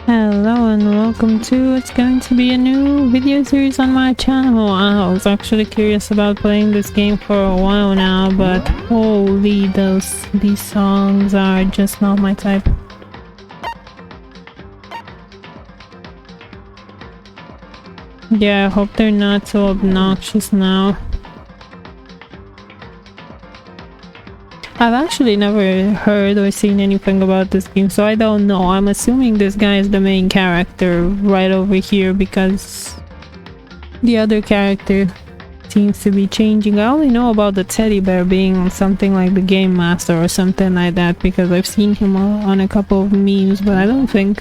Hello and welcome to it's going to be a new video series on my channel. I was actually curious about playing this game for a while now, but holy, these songs are just not my type. Yeah, I hope they're not so obnoxious now. I've actually never heard or seen anything about this game, so I don't know. I'm assuming this guy is the main character right over here because the other character seems to be changing. I only know about the teddy bear being something like the game master or something like that because I've seen him on a couple of memes, but I don't think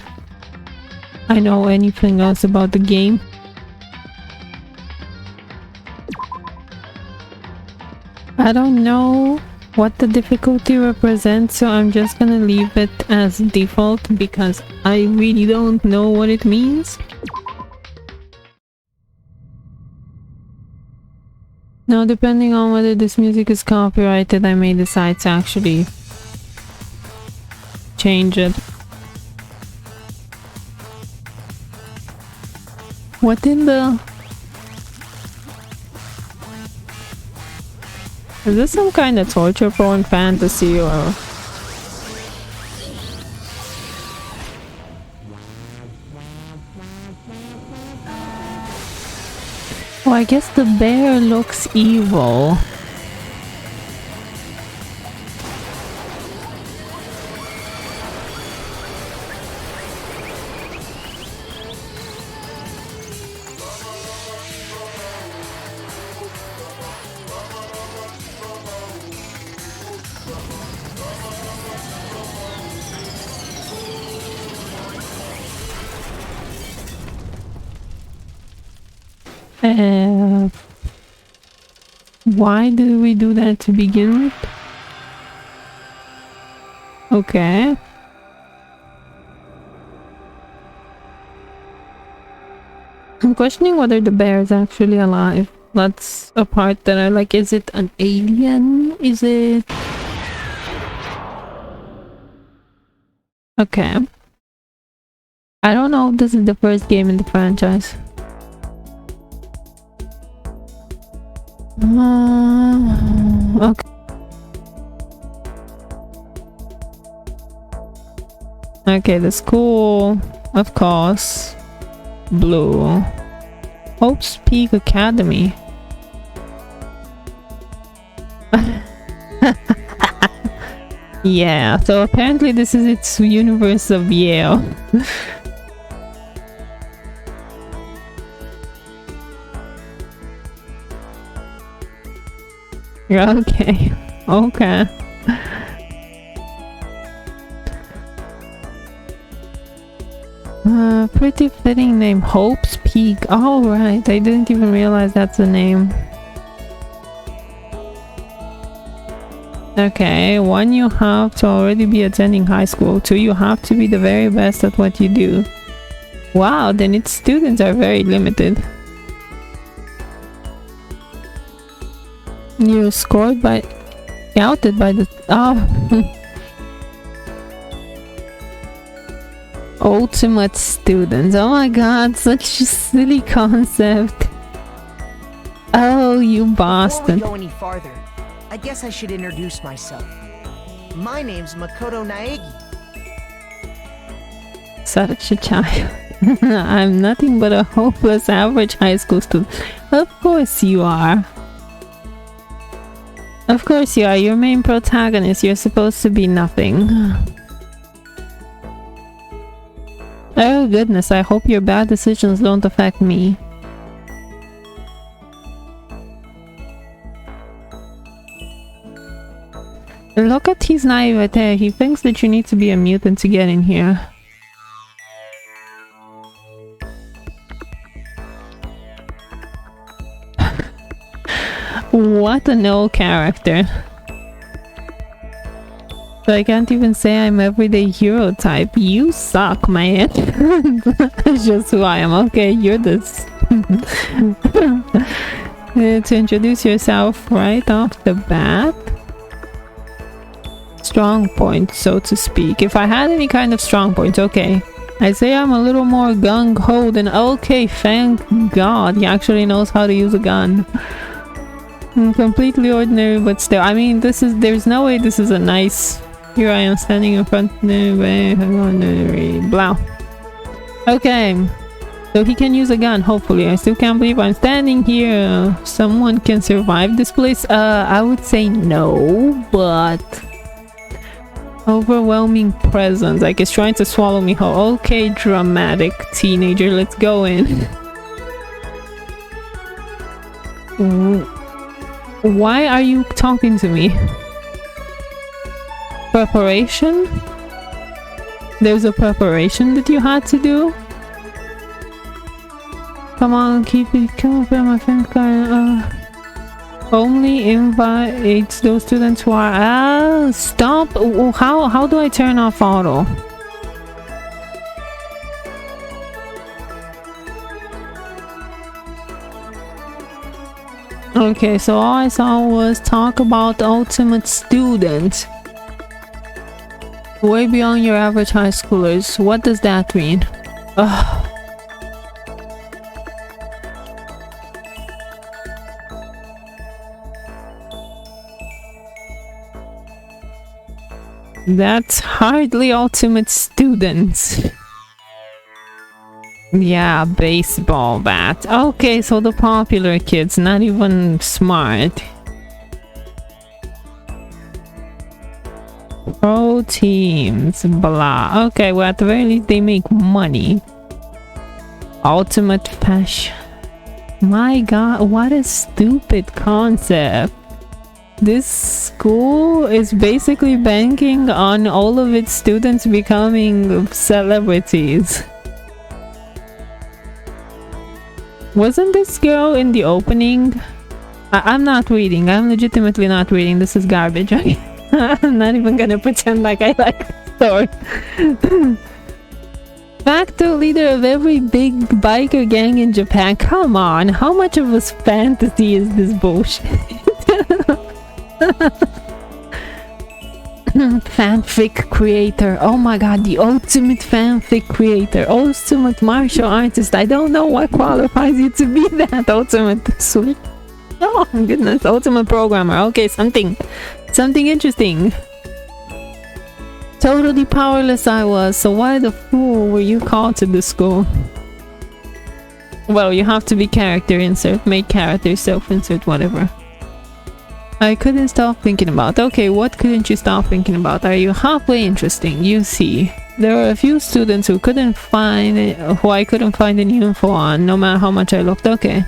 I know anything else about the game. I don't know what the difficulty represents, so I'm just gonna leave it as default because I really don't know what it means. Now, depending on whether this music is copyrighted, I may decide to actually change it. What in the... Is this some kind of torture porn fantasy or... Oh, I guess the bear looks evil. Why did we do that to begin with? Okay. I'm questioning whether the bear is actually alive. That's a part that I like. Is it an alien? Is it... Okay. I don't know if this is the first game in the franchise. Okay. Okay, the school, of course. Blue. Hope's Peak Academy. Yeah, so apparently this is its universe of Yale. Okay, okay. Pretty fitting name, Hope's Peak. Oh, right, I didn't even realize that's the name. Okay, 1, you have to already be attending high school. 2, you have to be the very best at what you do. Wow, then its students are very limited. You're scouted by the... Oh. Ultimate students. Oh my god, such a silly concept. Oh, you bastard. Before we go any farther, I guess I should introduce myself. My name's Makoto Naegi. Such a child. I'm nothing but a hopeless average high school student. Of course you are. Of course you are. Your main protagonist. You're supposed to be nothing. Oh goodness, I hope your bad decisions don't affect me. Look at his naivete. He thinks that you need to be a mutant to get in here. What a no character. So I can't even say I'm everyday hero type. You suck, man. That's just who I am. Okay, you're this. To introduce yourself right off the bat. Strong point, so to speak. If I had any kind of strong point, okay. I say I'm a little more gung-ho than okay, thank God he actually knows how to use a gun. Completely ordinary, but still, I mean, there's no way this is a nice... Here I am standing in front of the... Blah. Okay. So he can use a gun, hopefully. I still can't believe I'm standing here. Someone can survive this place? I would say no, but... Overwhelming presence, like it's trying to swallow me whole. Okay, dramatic teenager, let's go in. Why are you talking to me? Preparation? There's a preparation that you had to do? Come on, keep it, come up, my friend. Only invites those students who are... stop! How do I turn off auto? Okay, so all I saw was talk about ultimate student. Way beyond your average high schoolers. What does that mean? Ugh. That's hardly ultimate students. Yeah, baseball bat. Okay, so the popular kids, not even smart. Pro teams, blah. Okay, well at the very least they make money. Ultimate fashion. My god, what a stupid concept. This school is basically banking on all of its students becoming celebrities. Wasn't this girl in the opening? I'm not reading. I'm legitimately not reading. This is garbage. I'm not even gonna pretend like I like the story. Facto leader of every big biker gang in Japan. Come on, how much of a fantasy is this bullshit? Fanfic creator. Oh my god, the ultimate fanfic creator. Ultimate martial artist. I don't know what qualifies you to be that ultimate. Sweet. Oh my goodness. Ultimate programmer. Okay, something interesting. Totally powerless I was. So why the fool were you called to the school? Well, you have to be character insert. Make character self insert, whatever. I couldn't stop thinking about. Okay, what couldn't you stop thinking about? Are you halfway interesting? You see, there are a few students who I couldn't find any info on, no matter how much I looked. Okay.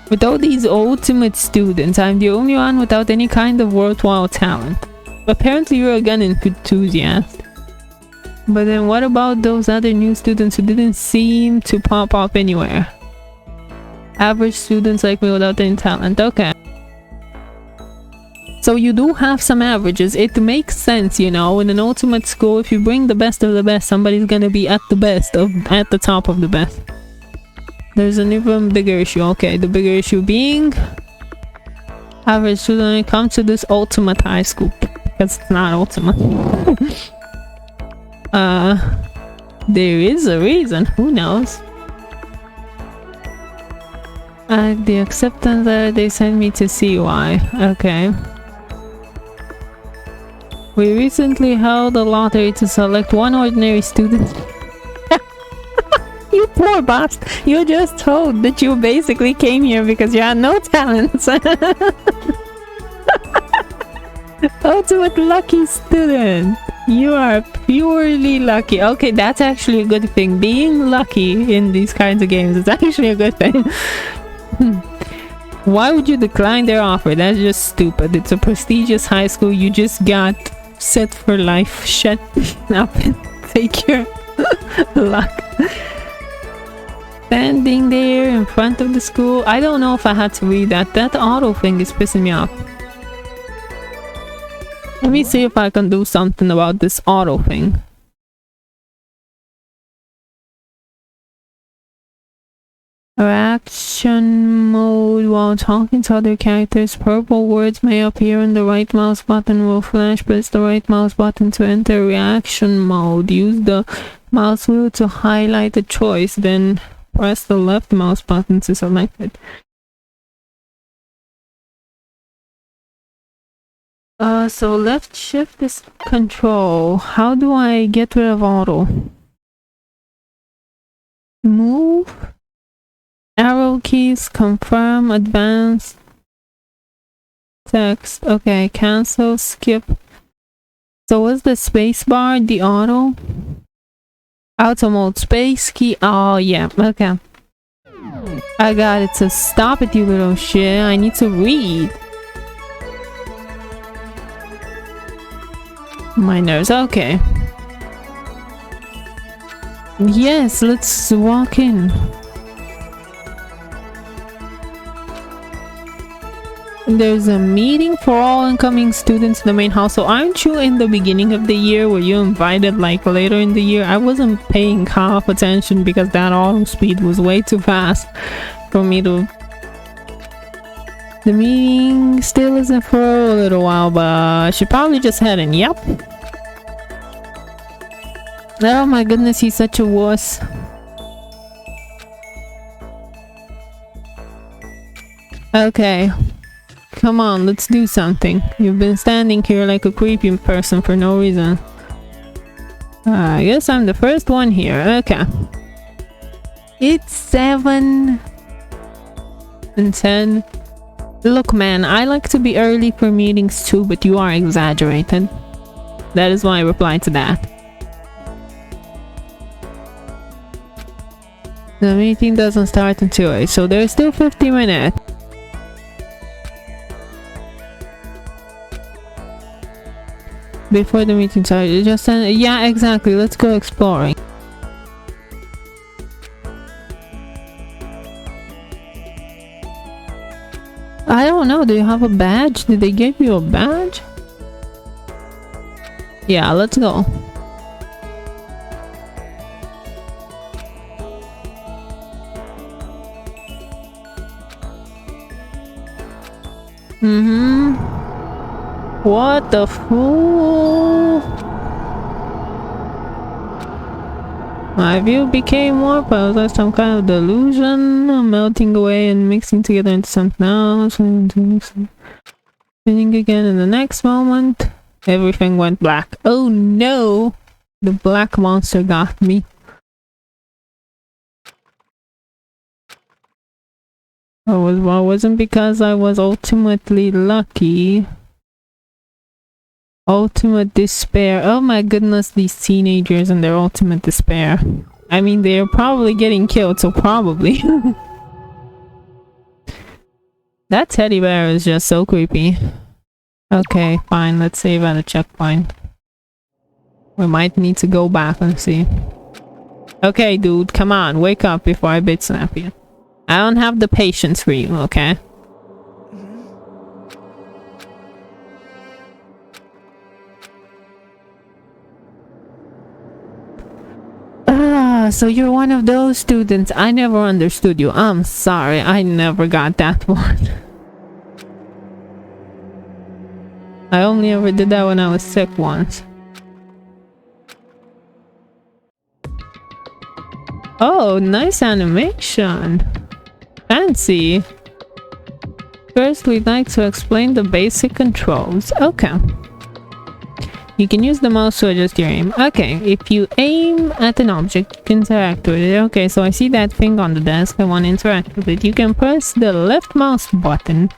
With all these ultimate students, I'm the only one without any kind of worthwhile talent. Apparently you're a gun enthusiast. But then what about those other new students who didn't seem to pop up anywhere? Average students like me without any talent. Okay. So you do have some averages. It makes sense, you know, in an ultimate school, if you bring the best of the best, somebody's gonna be at the best of at the top of the best. There's an even bigger issue. Okay, the bigger issue being average student when it comes to this ultimate high school, because it's not ultimate. There is a reason. Who knows? The acceptance that they sent me to CY. Okay. We recently held a lottery to select one ordinary student. You poor bastard. You just told that you basically came here because you had no talents. Ultimate lucky student. You are purely lucky. Okay, that's actually a good thing. Being lucky in these kinds of games is actually a good thing. Why would you decline their offer? That's just stupid. It's a prestigious high school. You just got set for life. Shut up and take your luck. Standing there in front of the school. I don't know if I had to read that. That auto thing is pissing me off. Let me see if I can do something about this auto thing. Action mode while talking to other characters. Purple words may appear and the right mouse button will flash. Press the right mouse button to enter reaction mode. Use the mouse wheel to highlight a choice, then press the left mouse button to select it. So left shift is control. How do I get rid of auto? Move, arrow keys, confirm, advance, text. Okay, cancel, skip. So what's the space bar? The auto mode, space key. Oh yeah, okay, I got it. So stop it, you little shit. I need to read. My nerves. Okay, yes, let's walk in. There's a meeting for all incoming students in the main house. So aren't you in the beginning of the year? Were you invited like later in the year? I wasn't paying half attention because that auto speed was way too fast for me to... The meeting still isn't for a little while, but I should probably just head in. Yep. Oh my goodness, he's such a wuss. Okay. Come on, let's do something. You've been standing here like a creepy person for no reason. I guess I'm the first one here. Okay. It's 7 and 10. Look, man, I like to be early for meetings too, but you are exaggerated. That is why I replied to that. The meeting doesn't start until 8, so there's still 50 minutes. Before the meeting started, just yeah, exactly. Let's go exploring. I don't know. Do you have a badge? Did they give you a badge? Yeah, let's go. What the fool? My view became warped. Was that some kind of delusion? Melting away and mixing together into something else. Spinning again in the next moment. Everything went black. Oh no! The black monster got me. Oh, it wasn't because I was ultimately lucky. Ultimate despair. Oh my goodness, these teenagers and their ultimate despair. I mean, they're probably getting killed, so probably. That teddy bear is just so creepy. Okay, fine, let's save at a checkpoint. We might need to go back and see. Okay, dude, come on, wake up before I bit snap you. I don't have the patience for you, okay? So you're one of those students. I never understood you. I'm sorry. I never got that one. I only ever did that when I was sick once. Oh, nice animation. Fancy. First, we'd like to explain the basic controls. Okay. You can use the mouse to adjust your aim. Okay, if you aim at an object, you can interact with it. Okay, so I see that thing on the desk. I want to interact with it. You can press the left mouse button.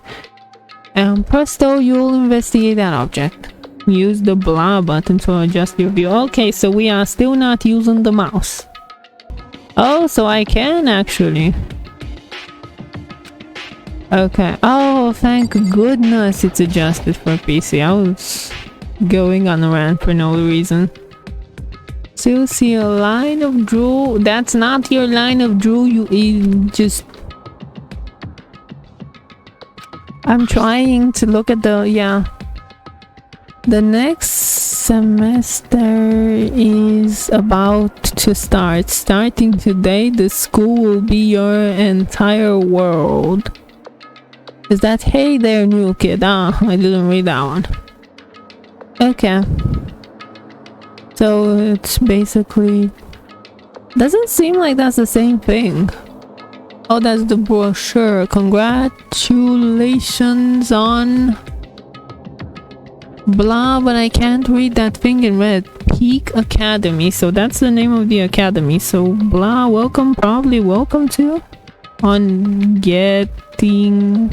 And presto, you'll investigate that object. Use the blah button to adjust your view. Okay, so we are still not using the mouse. Oh, so I can actually. Okay. Oh, thank goodness it's adjusted for PC. I was going on a rant for no reason. So you see a line of drool. That's not your line of drool. You just... I'm trying to look at the... yeah. The next semester is about to start. Starting today, the school will be your entire world. Is that hey there new kid? Ah, I didn't read that one. Okay. So it's basically... Doesn't seem like that's the same thing. Oh, that's the brochure. Congratulations on... Blah, but I can't read that thing in red. Peak Academy. So that's the name of the academy. So blah, welcome, probably welcome to... On getting...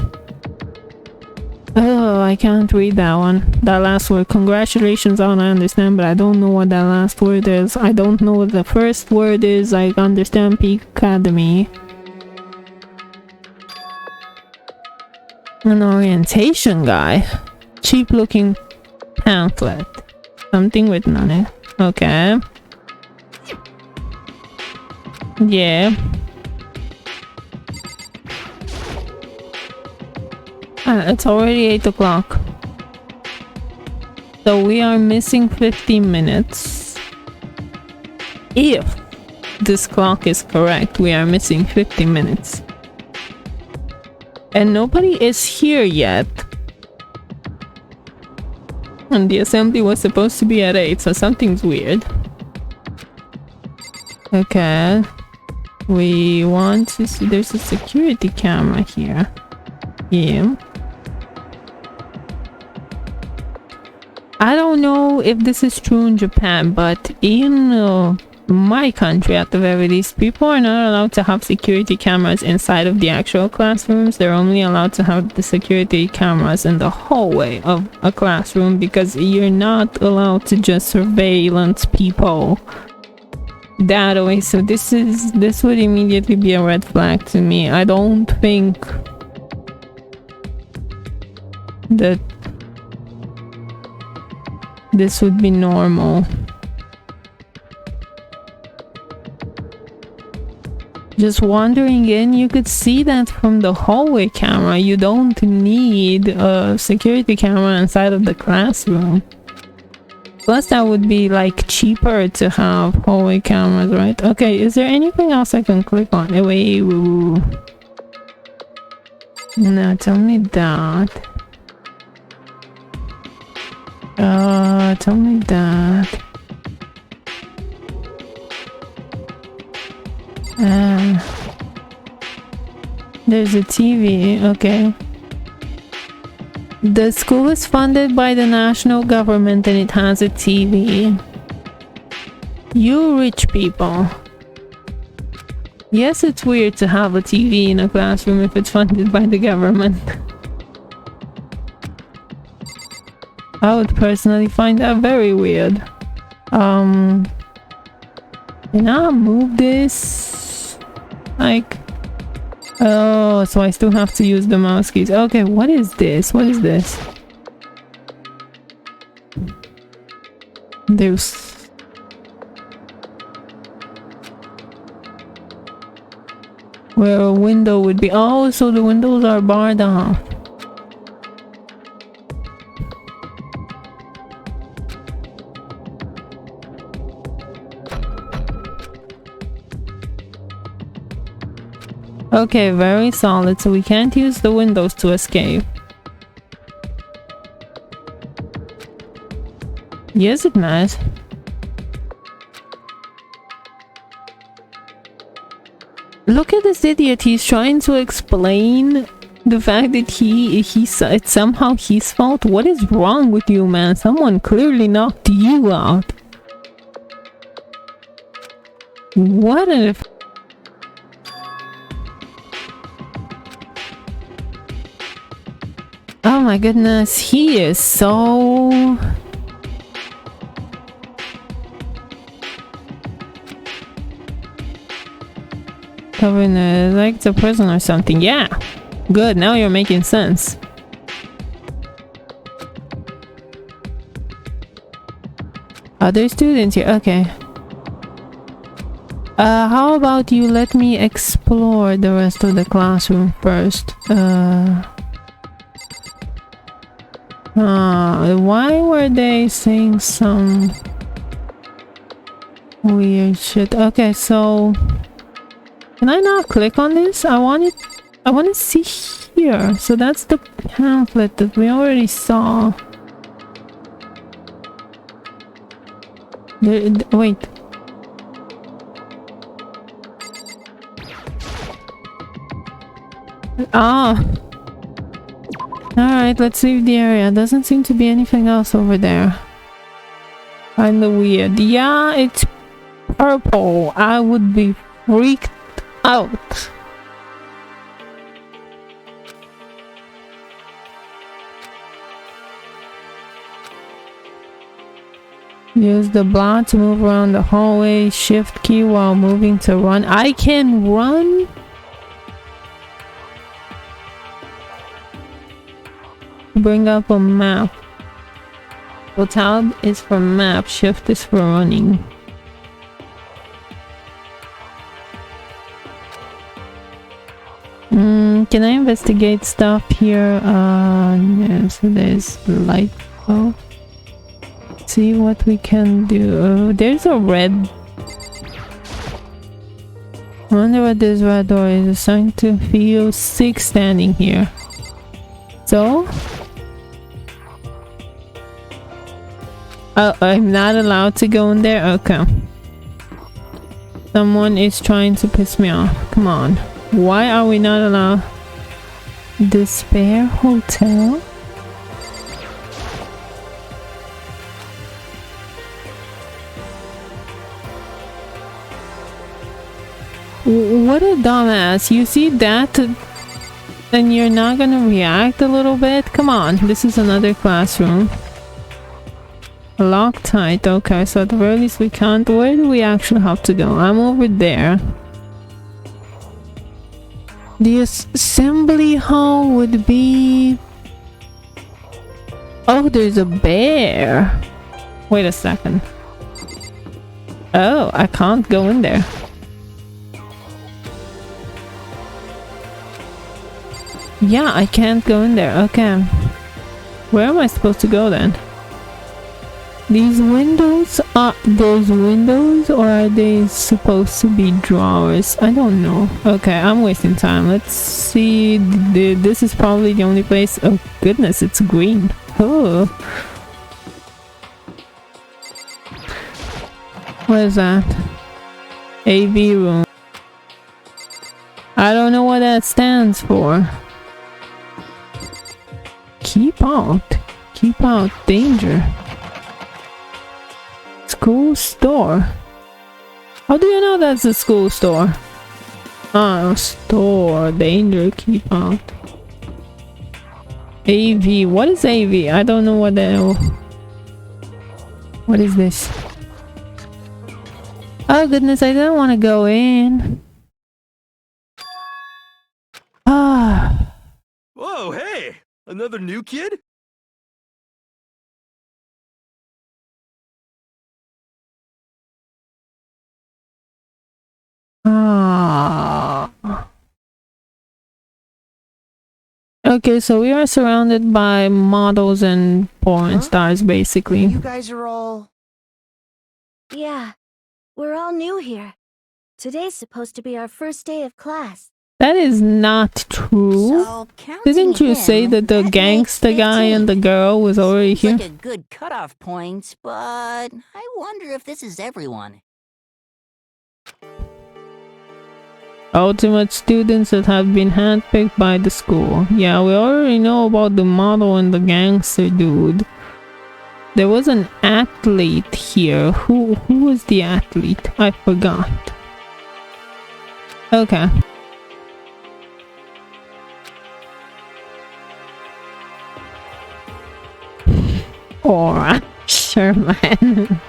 Oh, I can't read that one. That last word. Congratulations on, I understand, but I don't know what that last word is. I don't know what the first word is. I understand Peak Academy. An orientation guy. Cheap looking pamphlet. Something written on it. Okay. Yeah. It's already 8 o'clock. So we are missing 15 minutes. If this clock is correct, we are missing 50 minutes. And nobody is here yet. And the assembly was supposed to be at 8, so something's weird. Okay. We want to see... There's a security camera here. Yeah. I don't know if this is true in Japan, but in my country at the very least, people are not allowed to have security cameras inside of the actual classrooms. They're only allowed to have the security cameras in the hallway of a classroom, because you're not allowed to just surveillance people that way. So this would immediately be a red flag to me. I don't think that this would be normal. Just wandering in, you could see that from the hallway camera. You don't need a security camera inside of the classroom. Plus that would be like cheaper to have hallway cameras, right? Okay, is there anything else I can click on? Wait, no, tell me that. Tell me that. There's a TV, okay. The school is funded by the national government and it has a TV. You rich people. Yes, it's weird to have a TV in a classroom if it's funded by the government. I would personally find that very weird. Can I move this? Like... Oh, so I still have to use the mouse keys. Okay, what is this? What is this? There's... Where a window would be. Oh, so the windows are barred off. Okay, very solid, so we can't use the windows to escape. Yes, it might. Look at this idiot, he's trying to explain the fact that it's somehow his fault. What is wrong with you, man? Someone clearly knocked you out. What if... Oh my goodness, he is so... Covering like the prison or something. Yeah, good, now you're making sense. Other students here, okay. How about you let me explore the rest of the classroom first. Why were they saying some weird shit? Okay, so can I not click on this? I want it I want to see here. So that's the pamphlet that we already saw. Wait. Ah. Alright, let's leave the area. Doesn't seem to be anything else over there. Kinda weird. Yeah, it's purple. I would be freaked out. Use the block to move around the hallway. Shift key while moving to run. I can run? Bring up a map. So tab is for map, shift is for running. Can I investigate stuff here? Yeah, so there's light bulb. See what we can do. There's a red. I wonder what this red door is. It's starting to feel sick standing here. So? Oh, I'm not allowed to go in there? Okay. Someone is trying to piss me off. Come on. Why are we not allowed? Despair Hotel? What a dumbass. You see that? Then you're not gonna react a little bit? Come on. This is another classroom. Loctite. Okay, so at the very least we can't. Where do we actually have to go? I'm over there. The assembly hall would be... Oh, there's a bear. Wait a second. Oh, I can't go in there. Yeah, I can't go in there. Okay. Where am I supposed to go then? These windows, are those windows or are they supposed to be drawers? I don't know. Okay, I'm wasting time. Let's see. This is probably the only place. Oh goodness, it's green. Oh. What is that? AV room. I don't know what that stands for. Keep out. Keep out danger. School store. How do you know that's a school store? Oh, store. Danger. Keep out. AV. What is AV? I don't know what the hell. What is this? Oh goodness, I didn't want to go in. Ah. Whoa, hey! Another new kid? Ah. Okay, so we are surrounded by models and porn stars, basically. You guys are all... Yeah, we're all new here. Today's supposed to be our first day of class. That is not true. So, Didn't you say that the gangster guy and the girl was already here? Like a good cutoff point, but I wonder if this is everyone. Ultimate students that have been handpicked by the school. Yeah, we already know about the model and the gangster dude. There was an athlete here. Who was the athlete? I forgot. Okay. Alright, sure man.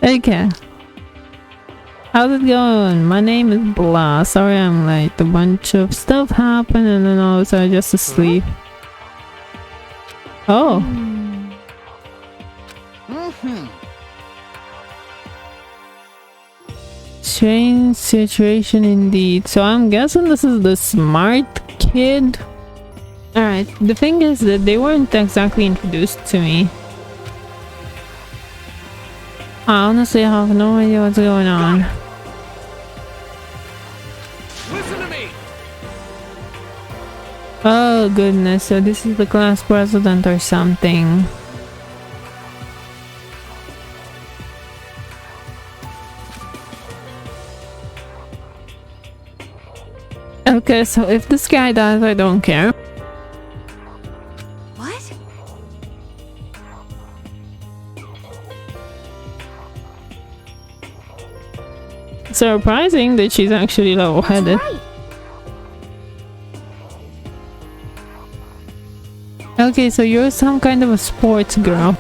Okay. How's it going? My name is Blah. Sorry I'm late. A bunch of stuff happened and then all of a sudden just asleep. Oh. Strange situation indeed. So I'm guessing this is the smart kid. Alright, the thing is that they weren't exactly introduced to me. I honestly have no idea what's going on. Listen to me! Oh goodness, so this is the class president or something. Okay, so if this guy dies, I don't care. What? Surprising that she's actually level-headed. Right. Okay, so you're some kind of a sports girl.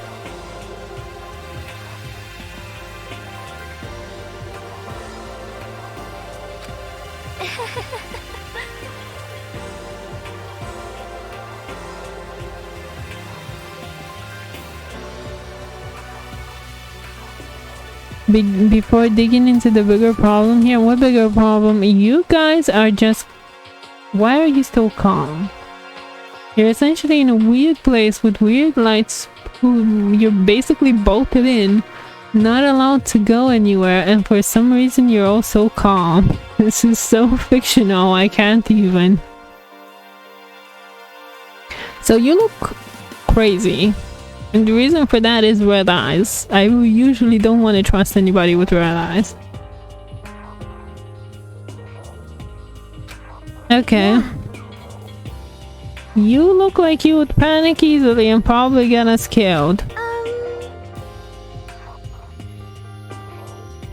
Before digging into the bigger problem here, what bigger problem? You guys are just... Why are you still calm? You're essentially in a weird place with weird lights. You're basically bolted in, not allowed to go anywhere, and for some reason you're all so calm. This is so fictional, I can't even. So you look crazy. And the reason for that is red eyes. I usually don't want to trust anybody with red eyes. Okay. Yeah. You look like you would panic easily and probably get us killed.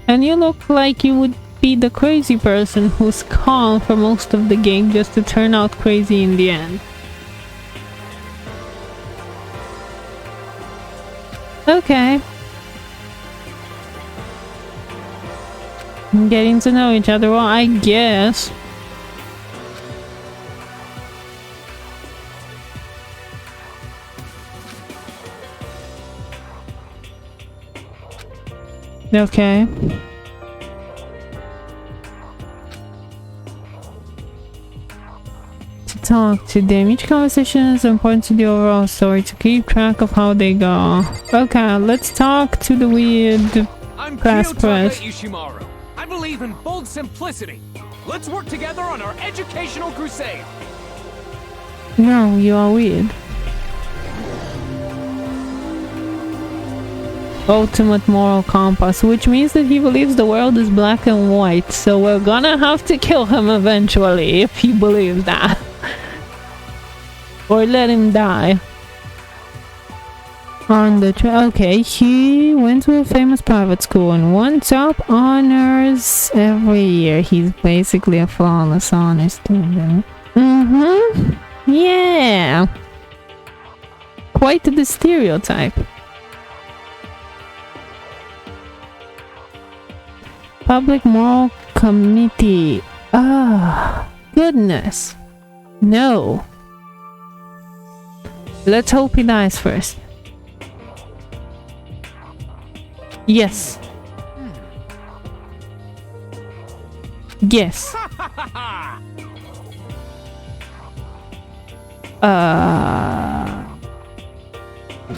And you look like you would be the crazy person who's calm for most of the game just to turn out crazy in the end. Okay. Getting to know each other, well, I guess. Okay. To talk to them. Each conversation is important to the overall story to keep track of how they go. Okay, let's talk to the weird I'm class Kiyotaka press. Ishimaru. I believe in bold simplicity. Let's work together on our educational crusade. No, you are weird. Ultimate moral compass, which means that he believes the world is black and white, so we're gonna have to kill him eventually if he believes that. Or let him die. On the okay, he went to a famous private school and won top honors every year. He's basically a flawless honor student. Yeah. Quite the stereotype. Public Moral Committee. Ah, goodness. No. Let's hope he dies first. Yes. Yes.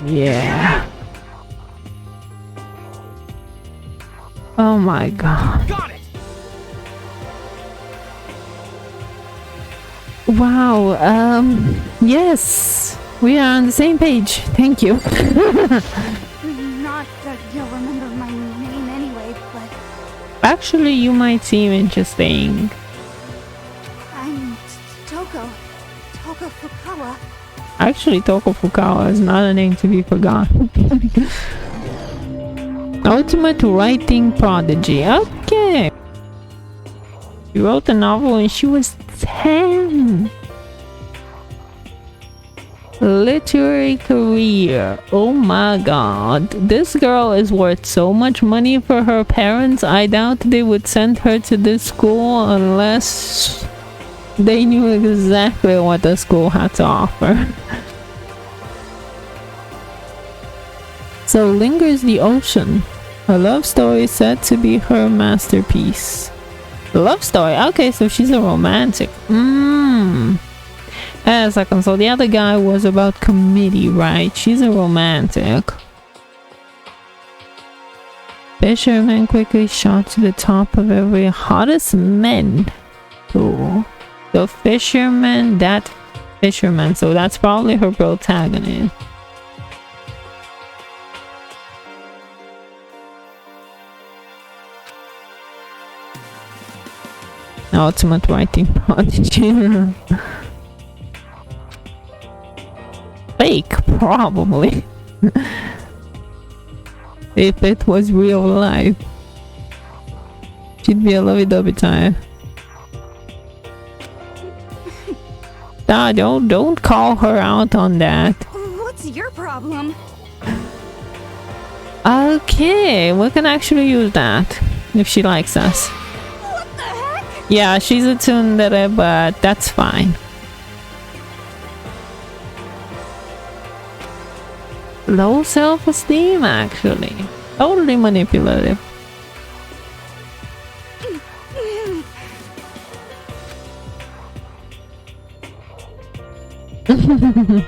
Yeah. Oh my god. Got it. Wow, yes. We are on the same page. Thank you. Not that you'll remember my name anyway, but Actually, you might seem interesting. I'm Toko Fukawa. Actually, Toko Fukawa is not a name to be forgotten. Ultimate writing prodigy. Okay. She wrote a novel when she was 10. Literary career. Oh my god. This girl is worth so much money for her parents. I doubt they would send her to this school unless they knew exactly what the school had to offer. So lingers the ocean. A love story said to be her masterpiece. Love story? Okay, so she's a romantic. A second, so the other guy was about committee, right? She's a romantic. Fisherman quickly shot to the top of every hottest men. Cool. The fisherman that Fisherman, so that's probably her protagonist. Ultimate writing prodigy. Fake, probably. If it was real life, she'd be a lovey-dovey type. Nah, don't call her out on that. What's your problem? Okay, we can actually use that if she likes us. What the heck? Yeah, she's a tsundere, but that's fine. Low self-esteem, actually. Totally manipulative. I'm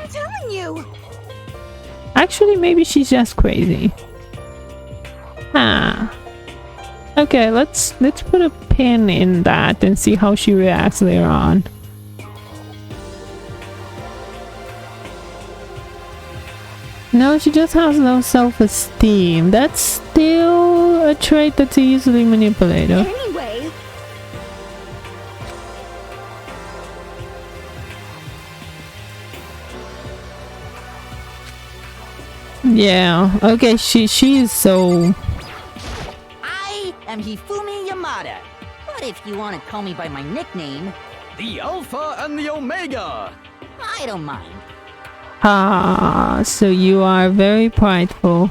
telling you. Actually, maybe she's just crazy. Okay, let's put a pin in that and see how she reacts later on. No, she just has low self-esteem. That's still a trait that's easily manipulated. Anyway. Yeah, okay, she is so... I am Hifumi Yamada. But if you want to call me by my nickname, The Alpha and the Omega. I don't mind. So you are very prideful.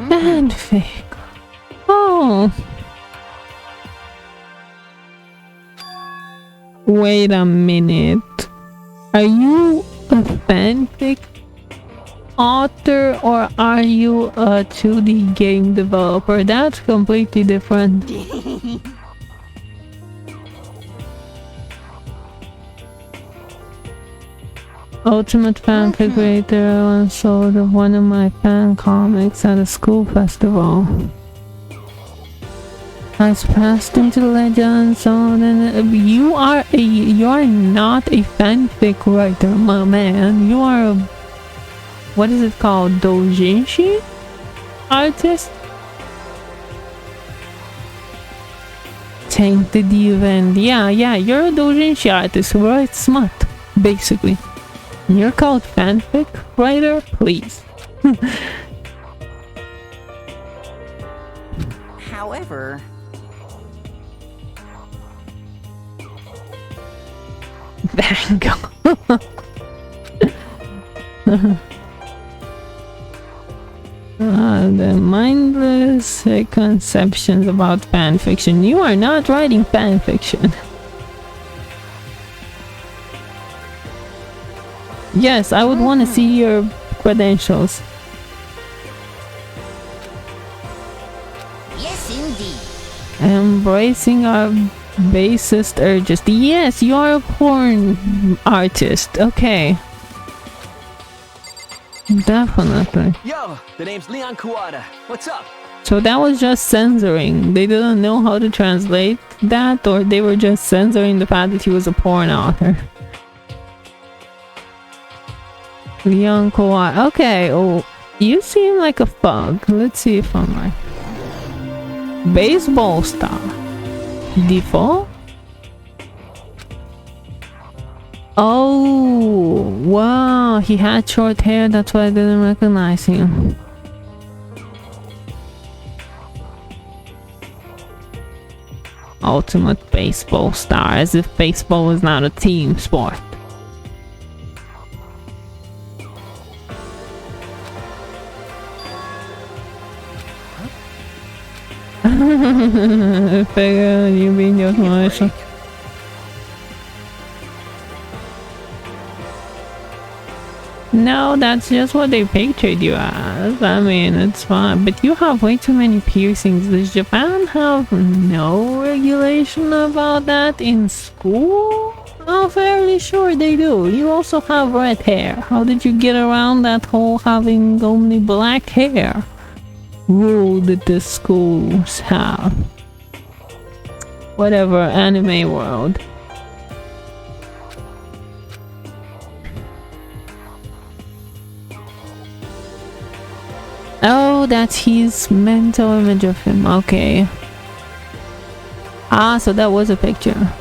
Fanfic. Oh. Wait a minute. Are you a fanfic author or are you a 2D game developer? That's completely different. Ultimate fanfic creator once sold one of my fan comics at a school festival. Has passed into legend, so then you are not a fanfic writer, my man. You are a, what is it called, doujinshi artist? Tainted event. Yeah, you're a doujinshi artist who writes smut, basically. You're called fanfic writer? Please. However, Bango. The mindless conceptions about fanfiction. You are not writing fanfiction. Yes, I would want to see your credentials. yes indeed. Embracing our basest urges. Yes, you are a porn artist. Okay. Definitely. Yo, the name's Leon Kuwata. What's up? So that was just censoring. They didn't know how to translate that, or they were just censoring the fact that he was a porn author. Leon Kawhi. Okay, oh, you seem like a thug. Let's see if I'm right. Baseball star. Default? Oh, wow. He had short hair. That's why I didn't recognize him. Ultimate baseball star. As if baseball is not a team sport. Figure you being your commercial. No, that's just what they pictured you as. I mean, it's fine. But you have way too many piercings. Does Japan have no regulation about that in school? I'm fairly sure they do. You also have red hair. How did you get around that whole having only black hair? rule that the schools have. Whatever, anime world. Oh, that's his mental image of him. Okay. Ah, so that was a picture.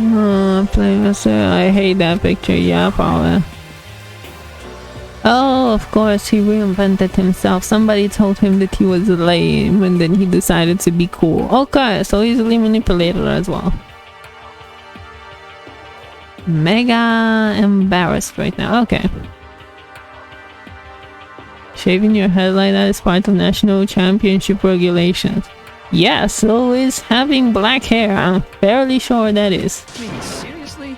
I hate that picture. Yeah, probably. Oh, of course, he reinvented himself. Somebody told him that he was lame and then he decided to be cool. Okay, so easily manipulated as well. Mega embarrassed right now. Okay. Shaving your head like that is part of national championship regulations. Yeah, so is having black hair. I'm fairly sure that is. I mean, seriously?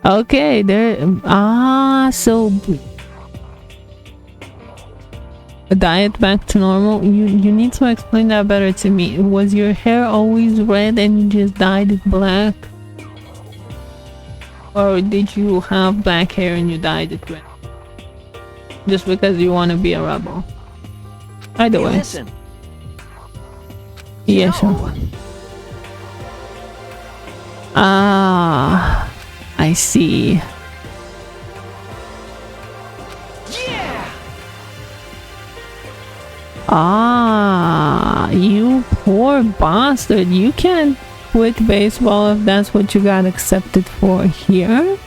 Okay, there. Ah, so a diet back to normal. You need to explain that better to me. Was your hair always red and you just dyed it black, or did you have black hair and you dyed it red just because you want to be a rebel? Either Hey, way. listen. Yeah, You sure. know, Ah, I see. Yeah! Ah, you poor bastard. You can't quit baseball if that's what you got accepted for here.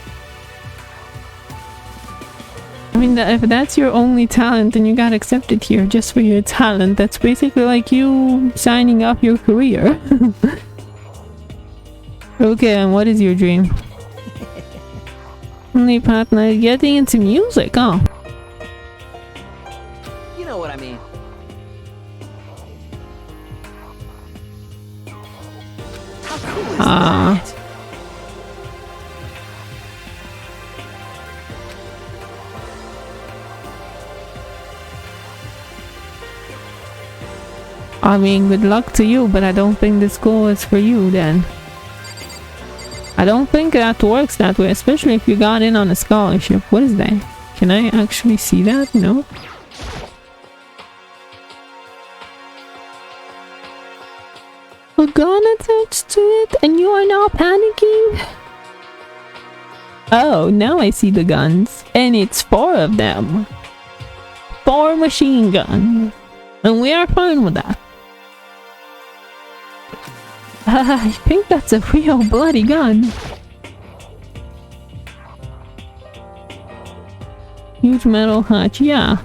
I mean, if that's your only talent and you got accepted here just for your talent, that's basically like you signing up your career. Okay, and what is your dream? Only partner getting into music, oh. You know what I mean. How cool is that? I mean, good luck to you, but I don't think this school is for you then. I don't think that works that way, especially if you got in on a scholarship. What is that? Can I actually see that? No? A gun attached to it and you are now panicking? Oh, now I see the guns. And it's 4 of them. 4 machine guns. And we are fine with that. I think that's a real bloody gun. Huge metal hatch, yeah.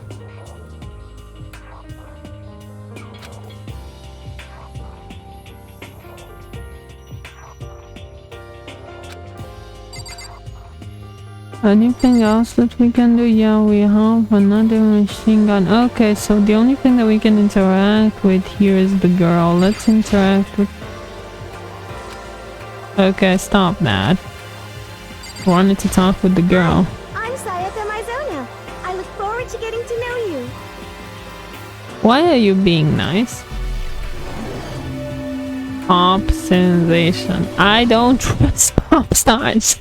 Anything else that we can do? Yeah, we have another machine gun. Okay, so the only thing that we can interact with here is the girl. Let's interact with... Okay, stop that. Wanted to talk with the girl. I'm Sayaka Mizono. I look forward to getting to know you. Why are you being nice? Pop sensation. I don't trust pop stars.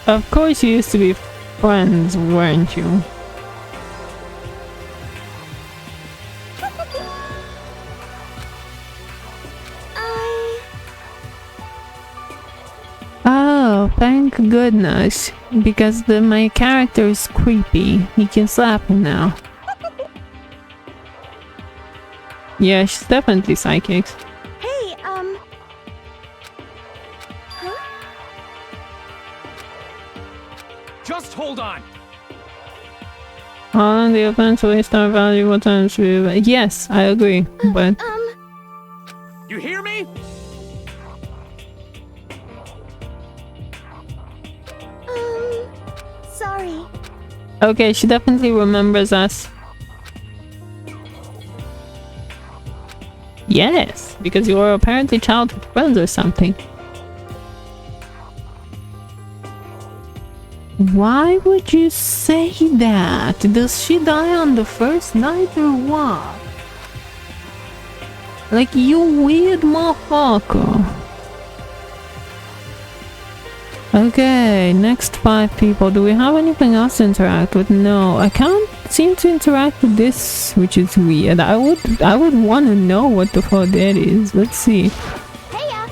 Of course you used to be friends, weren't you? Oh, thank goodness. Because my character is creepy. You can slap him now. Yeah, she's definitely psychic. Hey, huh? Just hold on. On the offense waste our valuable time to... Yes, I agree, but... You hear me? Okay, she definitely remembers us. Yes, because you were apparently childhood friends or something. Why would you say that? Does she die on the first night or what? Like, you weird motherfucker. Okay, next 5 people. Do we have anything else to interact with? No, I can't seem to interact with this, which is weird. I would want to know what the fuck that is. Let's see. Heya!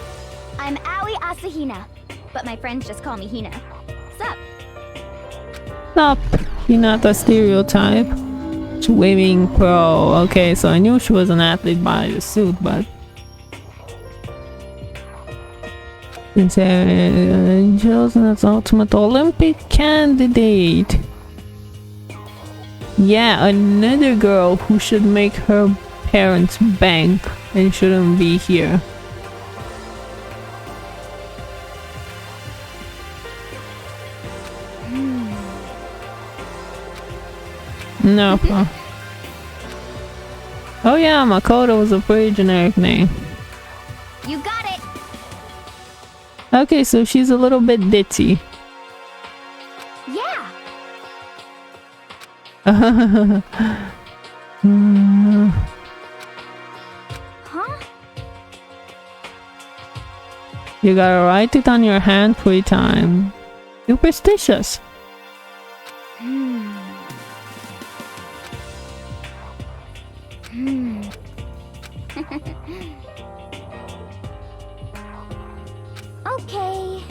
I'm Aoi Asahina, but my friends just call me Hina. Sup? Stop. You're not a stereotype. Swimming pro. Okay, so I knew she was an athlete by the suit, but since Angels and its ultimate Olympic candidate. Yeah, another girl who should make her parents bank and shouldn't be here. No. Oh yeah, Makoto was a pretty generic name. You got it! Okay, so she's a little bit ditzy. Yeah! Huh? You gotta write it on your hand 3 times. Superstitious. Okay.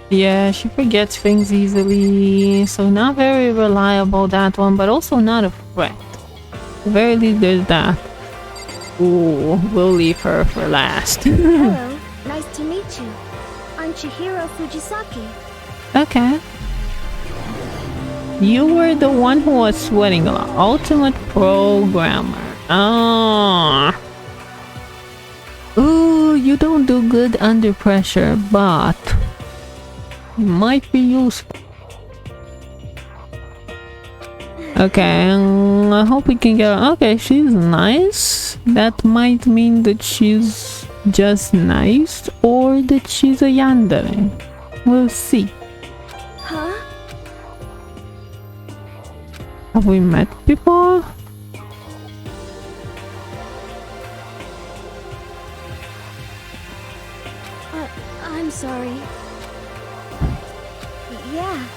Yeah, she forgets things easily, so not very reliable, that one, but also not a threat. At the very least, there's that. Ooh, we'll leave her for last. Hello, nice to meet you. I'm Chihiro Fujisaki. Okay. You were the one who was sweating a lot. Ultimate programmer. Ah. Ooh, you don't do good under pressure, but it might be useful. Okay, I hope we can get. Okay, she's nice. That might mean that she's just nice, or that she's a yandere. We'll see. Huh? Have we met before? I'm sorry. Yeah.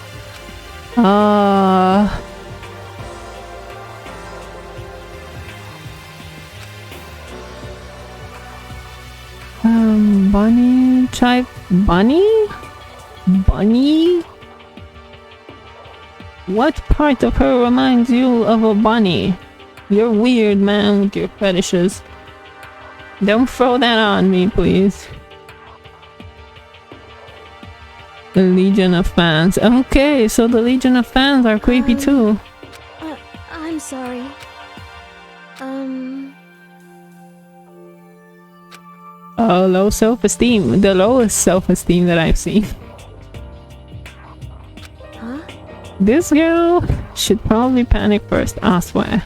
Bunny type. Bunny? Bunny? What part of her reminds you of a bunny? You're weird, man, with your fetishes. Don't throw that on me, please. The Legion of Fans. Okay, so the Legion of Fans are creepy too. I'm sorry. Oh, low self-esteem. The lowest self-esteem that I've seen. Huh? This girl should probably panic first, I swear.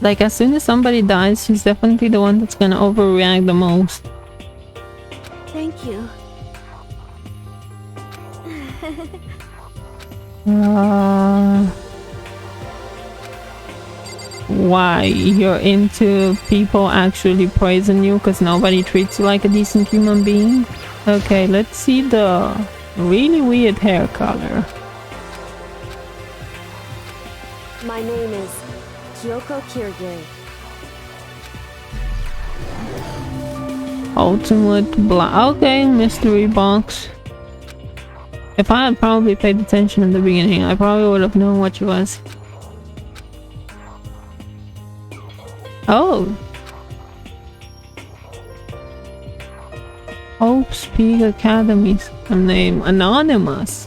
Like, as soon as somebody dies, she's definitely the one that's gonna overreact the most. Thank you. Why? You're into people actually praising you because nobody treats you like a decent human being? Okay, let's see the really weird hair color. My name is Kyoko Kirigiri. Ultimate black. Okay, mystery box. If I had probably paid attention in the beginning, I probably would have known what she was. Oh! Hope's Peak Academy's name. Anonymous.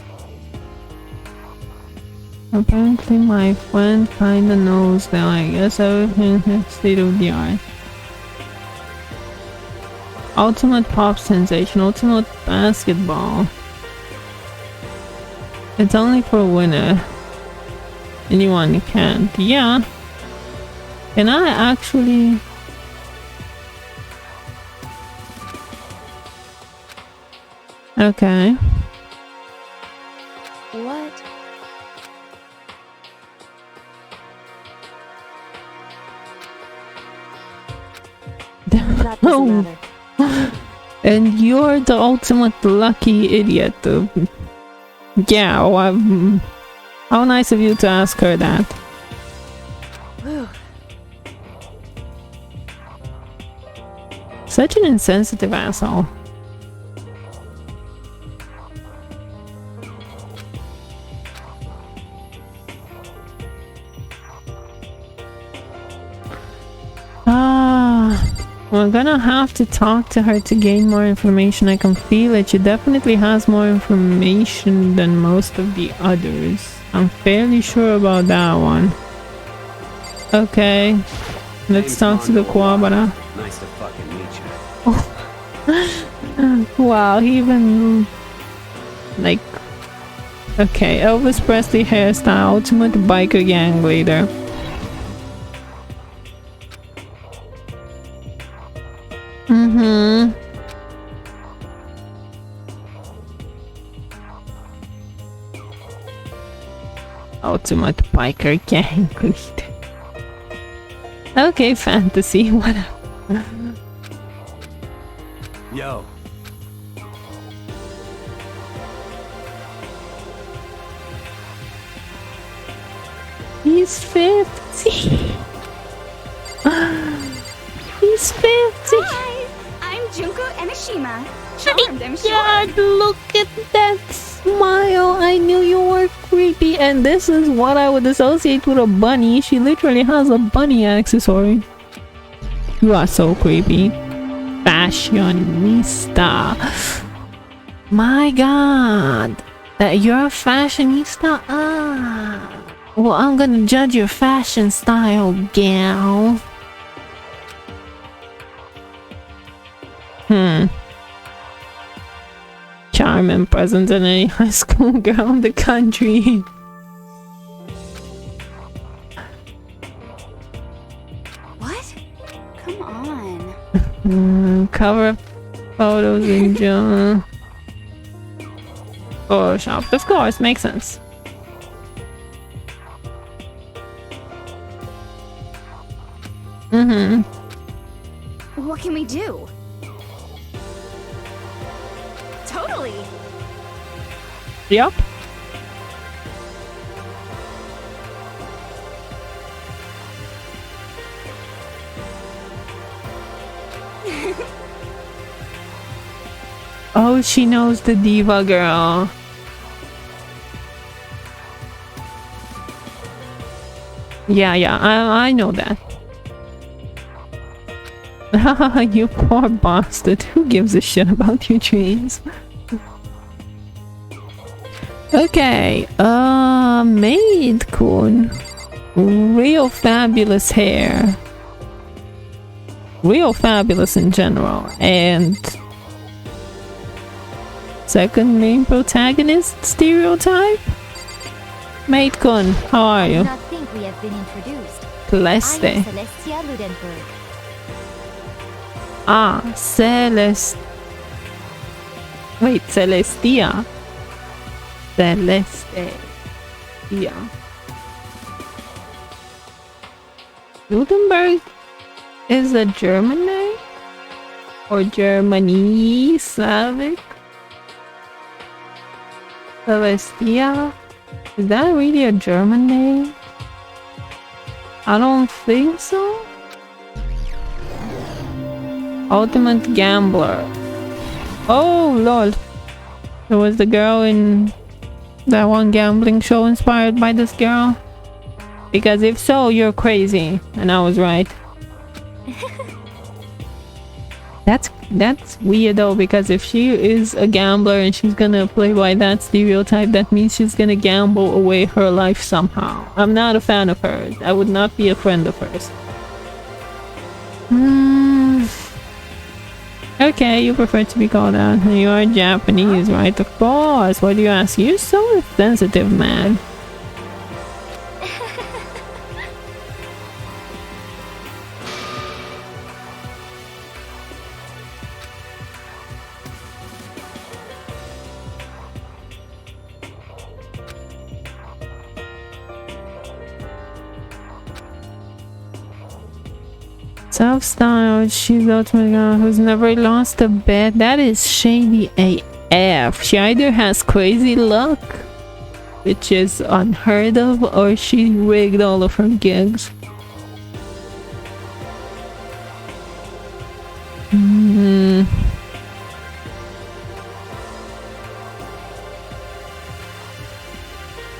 Apparently my friend kinda knows that. I guess everything is state of the art. Ultimate pop sensation, ultimate basketball. It's only for a winner. Anyone can't. Yeah. Can I actually... Okay. What? That doesn't matter. And you're the ultimate lucky idiot. Yeah, well, how nice of you to ask her that. Whew. Such an insensitive asshole. We're gonna have to talk to her to gain more information. I can feel it. She definitely has more information than most of the others. I'm fairly sure about that one. Okay. Let's talk to the Kuwabara. Nice to fucking meet you. Wow, he even... like... Okay, Elvis Presley hairstyle, ultimate biker gang leader. Ultimate biker gang leader. Okay, fantasy, whatever. Yo. He's 50. He's 50. Hi, I'm Junko Emishima. Charmed, I'm sure. God, look at that smile. I knew you were creepy, and this is what I would associate with a bunny. She literally has a bunny accessory. You are so creepy. Fashionista. My god. That you're a fashionista? Ah. Well, I'm gonna judge your fashion style, gal. Charm and presence in any high school girl in the country. What? Come on. Cover photos in June. Photoshopped, of course, makes sense. What can we do? Totally. Yep. Oh, she knows the diva girl. Yeah, I know that. You poor bastard. Who gives a shit about your dreams? Okay, Maid Kun. Real fabulous hair. Real fabulous in general. And second main protagonist stereotype? Maid Kun, how are I you? do not think we have been introduced. I Celeste. am Celestia Ludenberg. Ah, Celeste. Wait, Celestia. Celeste. Yeah. Ludenberg is a German name? Or Germany, Slavic? Celestia? Is that really a German name? I don't think so. Ultimate Gambler. Oh, lol. There was the girl in that one gambling show inspired by this girl? Because if so, you're crazy. And I was right. That's weird though, because if she is a gambler and she's gonna play by that stereotype, that means she's gonna gamble away her life somehow. I'm not a fan of hers. I would not be a friend of hers. Okay, you prefer to be called that. You are Japanese, right? Of course. What do you ask? You're so sensitive, man. Self-styled, she's the ultimate girl who's never lost a bet. That is shady AF. She either has crazy luck, which is unheard of, or she rigged all of her gigs.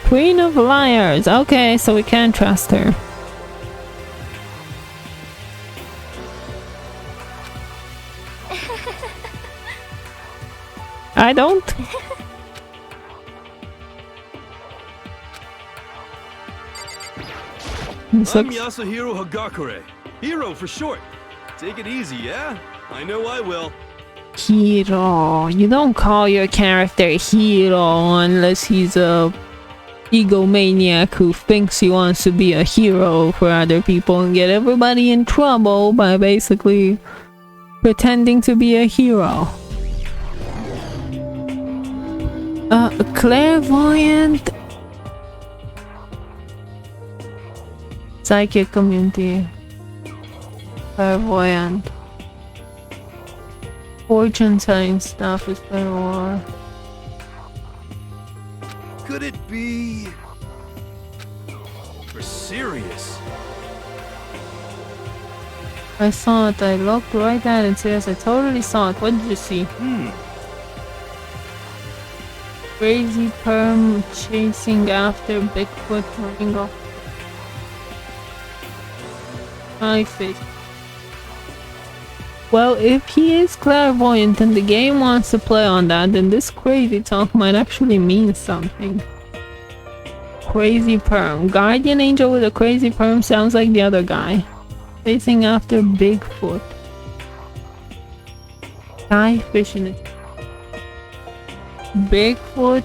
Queen of Liars. Okay, so we can't trust her. I don't. I'm Yasuhiro Hagakure. Hero for short. Take it easy, yeah? I know I will. Hero. You don't call your character Hero unless he's a egomaniac who thinks he wants to be a hero for other people and get everybody in trouble by basically pretending to be a hero. Clairvoyant. Psychic community. Clairvoyant. Fortune telling stuff is better war. Could it be... for serious? I saw it. I looked right at it. Yes, I totally saw it. What did you see? Crazy perm chasing after Bigfoot running off. I see. Well, if he is clairvoyant and the game wants to play on that, then this crazy talk might actually mean something. Crazy perm. Guardian angel with a crazy perm sounds like the other guy. Chasing after Bigfoot. Guy fishing it. Bigfoot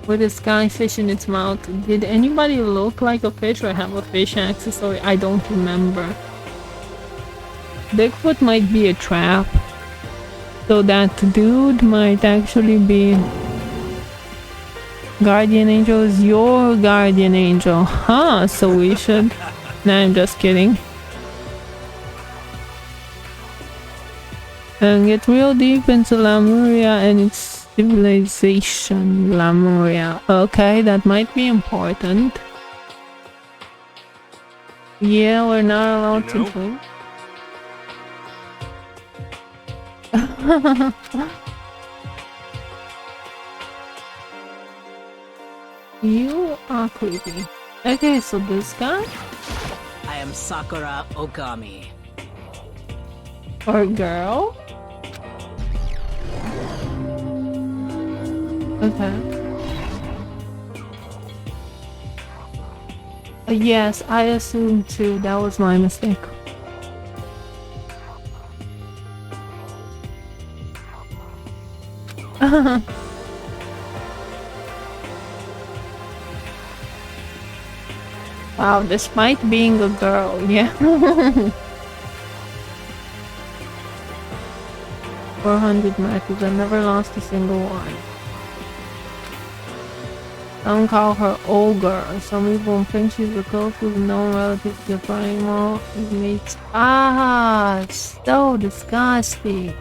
with a skyfish in its mouth. Did anybody look like a fish or have a fish accessory? I don't remember. Bigfoot might be a trap. So that dude might actually be... Guardian angel is your guardian angel. Huh, so we should... Nah, I'm just kidding. And get real deep into Lemuria and its civilization. Lemuria. Okay, that might be important. Yeah, we're not allowed to drink. You are creepy. Okay, so this guy? I am Sakura Okami. Or girl? Okay. Yes, I assumed too. That was my mistake. Wow, despite being a girl, yeah. 400 matches, I never lost a single one. Some call her ogre. Some people think she's a ghost with no relative to primal mates. Ah, so disgusting.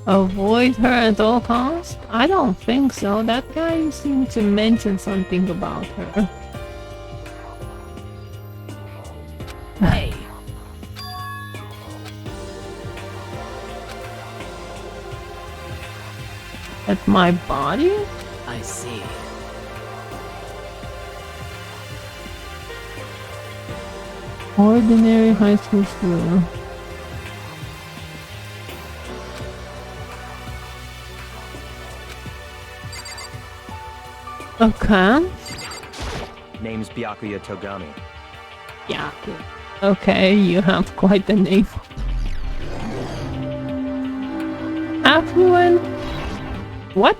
Avoid her at all costs? I don't think so. That guy seemed to mention something about her. Hey. At my body? I see. Ordinary high school student. Okay. Name's Byakuya Togami. Yeah. Okay, you have quite the name. Affluent? What?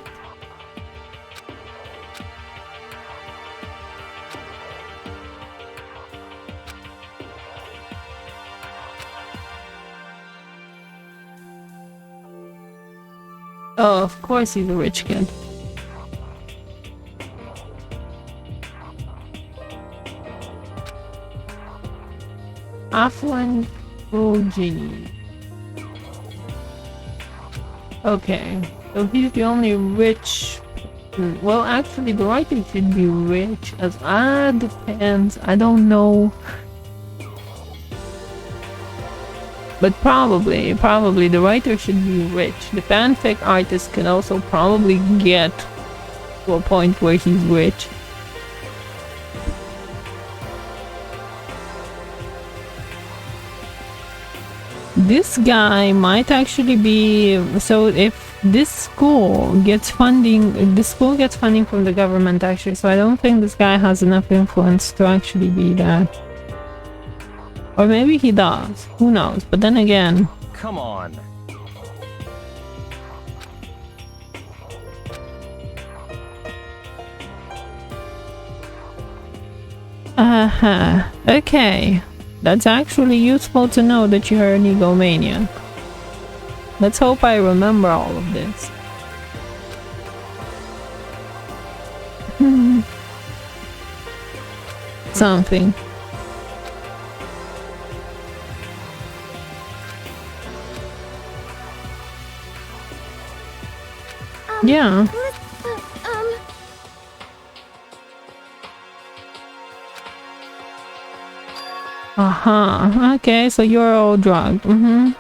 Oh, of course he's a rich kid. Affluent progeny. Okay, so he's the only rich. Well, actually, the writer should be rich as depends. I don't know, but probably the writer should be rich. The fanfic artist can also probably get to a point where he's rich. This guy might actually be, so if this school gets funding from the government actually, so I don't think this guy has enough influence to actually be that. Or maybe he does, who knows, but then again, Come on. okay. That's actually useful to know that you're an egomaniac. Let's hope I remember all of this. Something. Yeah. Okay, so you're all drugged. I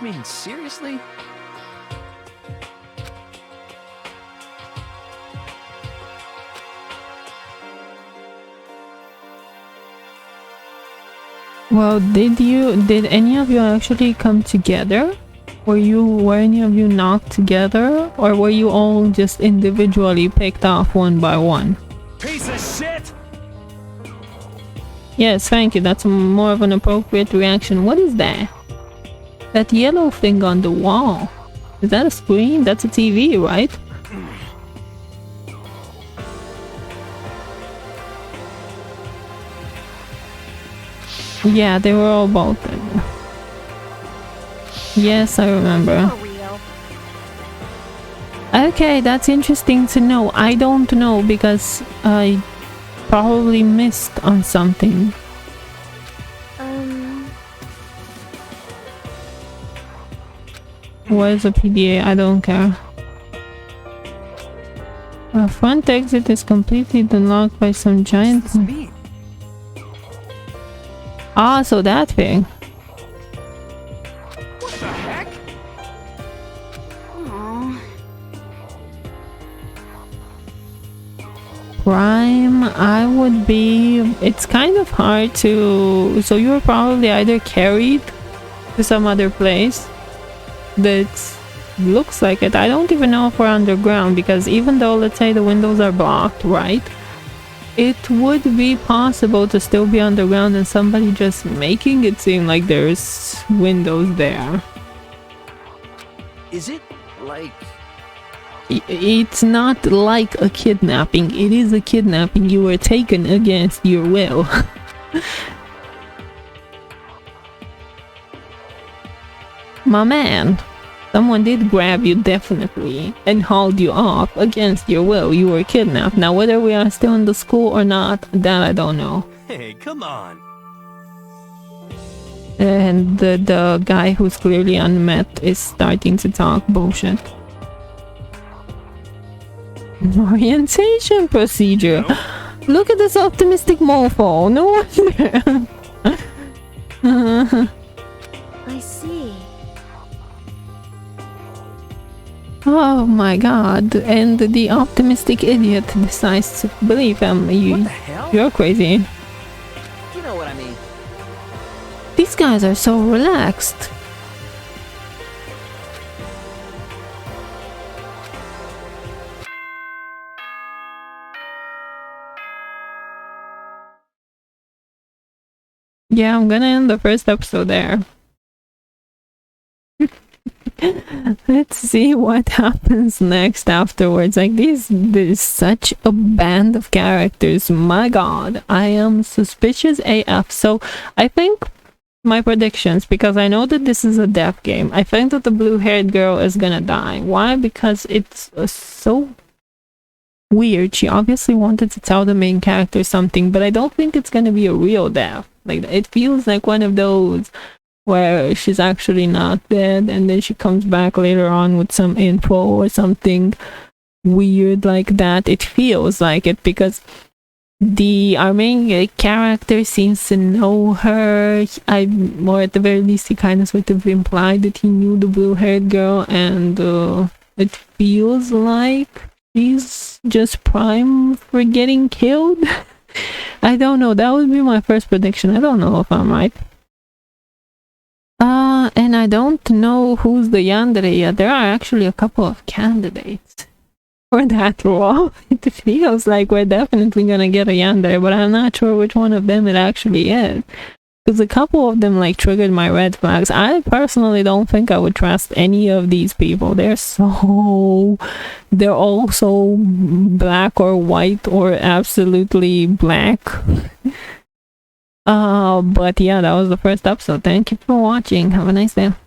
mean, seriously? Well, did any of you actually come together? Were any of you knocked together? Or were you all just individually picked off one by one? Piece of shit! Yes, thank you. That's more of an appropriate reaction. What is that? That yellow thing on the wall. Is that a screen? That's a TV, right? Yeah, they were all bolted. Yes, I remember. Okay, that's interesting to know. I don't know because I probably missed on something. Where's the PDA? I don't care. Front exit is completely unlocked by some giant... so that thing. What the heck? Prime, I would be... It's kind of hard to... So you were probably either carried to some other place that looks like it. I don't even know if we're underground, because even though, let's say, the windows are blocked, right? It would be possible to still be underground and somebody just making it seem like there's windows there. Is it like... It's not like a kidnapping. It is a kidnapping. You were taken against your will. My man, someone did grab you definitely and hauled you off against your will. You were kidnapped. Now whether we are still in the school or not, that I don't know. Hey, come on. And the guy who's clearly unmet is starting to talk bullshit. Orientation procedure. Look at this optimistic mofo. No wonder. I see. Oh my god. And the optimistic idiot decides to believe him. What the hell? You're crazy. You know what I mean. These guys are so relaxed. Yeah, I'm gonna end the first episode there. Let's see what happens next afterwards. Like there's such a band of characters. My god, I am suspicious AF. So I think my predictions, because I know that this is a death game, I think that the blue-haired girl is gonna die. Why? Because it's so weird. She obviously wanted to tell the main character something, but I don't think it's gonna be a real death. Like, it feels like one of those where she's actually not dead and then she comes back later on with some info or something weird like that. It feels like it because our main character seems to know her. Or at the very least he kind of sort of implied that he knew the blue-haired girl, and it feels like she's just prime for getting killed. I don't know. That would be my first prediction. I don't know if I'm right. And I don't know who's the yandere yet. There are actually a couple of candidates for that role. It feels like we're definitely gonna get a yandere, but I'm not sure which one of them it actually is. Because a couple of them like triggered my red flags. I personally don't think I would trust any of these people. They're all so black or white or absolutely black. But yeah, that was the first episode. Thank you for watching. Have a nice day.